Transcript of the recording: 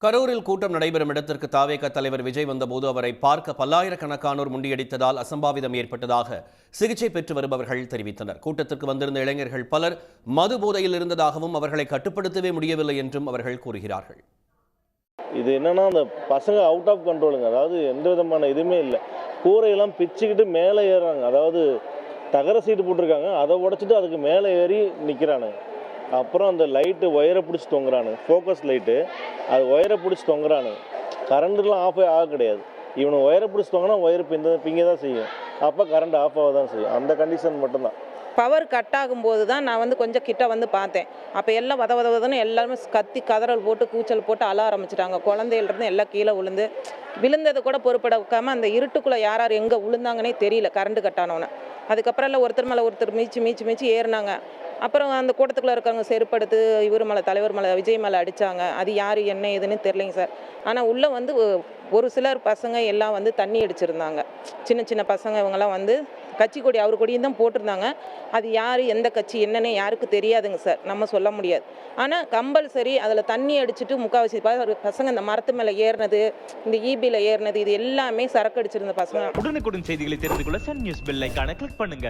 கரூரில் கூட்டம் நடைபெறும் இடத்திற்கு தாவேக தலைவர் விஜய் வந்தபோது அவரை பார்க்க பல்லாயிரக்கணக்கானோர் முண்டியடித்ததால் அசம்பாவிதம் ஏற்பட்டதாக சிகிச்சை பெற்று வருபவர்கள் தெரிவித்தனர். கூட்டத்திற்கு வந்திருந்த இளைஞர்கள் பலர் மது போதையில் இருந்ததாகவும் அவர்களை கட்டுப்படுத்தவே முடியவில்லை என்றும் அவர்கள் கூறுகிறார்கள். இது என்னன்னா, அந்த பசங்க அவுட் ஆஃப் கண்ட்ரோலுங்க. அதாவது எந்த விதமான இதுவுமே இல்லை. கூரையெல்லாம் பிச்சுக்கிட்டு மேலே ஏறுறாங்க. அதாவது தகர சீட்டு போட்டிருக்காங்க, அதை உடைச்சிட்டு அதுக்கு மேலே ஏறி நிற்கிறானுங்க. அப்புறம் அந்த லைட்டு ஒயரை பிடிச்சி தொங்குறானு, ஃபோக்கஸ் லைட்டு, அது ஒயரை பிடிச்சி தொங்குறானு. கரண்ட்டுலாம் ஆஃபே ஆக கிடையாது. இவனை ஒயரை பிடிச்சி தொங்கினா ஒயர் பிங்க தான் செய்யும். அப்போ கரண்ட் ஆஃப் ஆக தான் செய்யும். அந்த கண்டிஷன் மட்டும்தான். பவர் கட் ஆகும்போது தான் நான் கொஞ்சம் கிட்ட பார்த்தேன். அப்போ எல்லாம் வதவதன்னு எல்லாருமே கத்தி கதறல் போட்டு கூச்சல் போட்டு அழ ஆரம்பிச்சிட்டாங்க. குழந்தையிலிருந்து எல்லாம் கீழே விழுந்தது கூட பொறுப்பட வைக்காமல் அந்த இருட்டுக்குள்ளே யார் யார் எங்கே விழுந்தாங்கன்னே தெரியல. கரண்ட் கட் ஆனவொன்னே அதுக்கப்புறம் எல்லாம் ஒருத்தர் மேலே ஒருத்தர் மீச்சு ஏறினாங்க. அப்புறம் அந்த கூட்டத்துக்குள்ளே இருக்கவங்க செருப்படுத்து இவர் மேலே, தலைவர் மேலே, விஜய் மேலே அடித்தாங்க. அது யார் என்ன ஏதுன்னு தெரிலைங்க சார். ஆனால் உள்ளே ஒரு சிலர் பசங்க எல்லாம் தண்ணி அடிச்சிருந்தாங்க. சின்ன சின்ன பசங்க இவங்கெல்லாம் கட்சி கொடி அவர் கொடியும் தான் போட்டிருந்தாங்க. அது யார் எந்த கட்சி என்னன்னே யாருக்கு தெரியாதுங்க சார், நம்ம சொல்ல முடியாது. ஆனால் கம்பல்சரி அதில் தண்ணி அடிச்சுட்டு முக்கால்வாசி பசங்க இந்த மரத்து மேலே ஏறினது, இந்த ஈபியில் ஏறினது, இது எல்லாமே சரக்கு அடிச்சிருந்த பசங்க. உடனுக்குடன் செய்திகளை தெரிந்து கொள்ள சன் நியூஸ் பெல் ஐகானை கிளிக் பண்ணுங்க.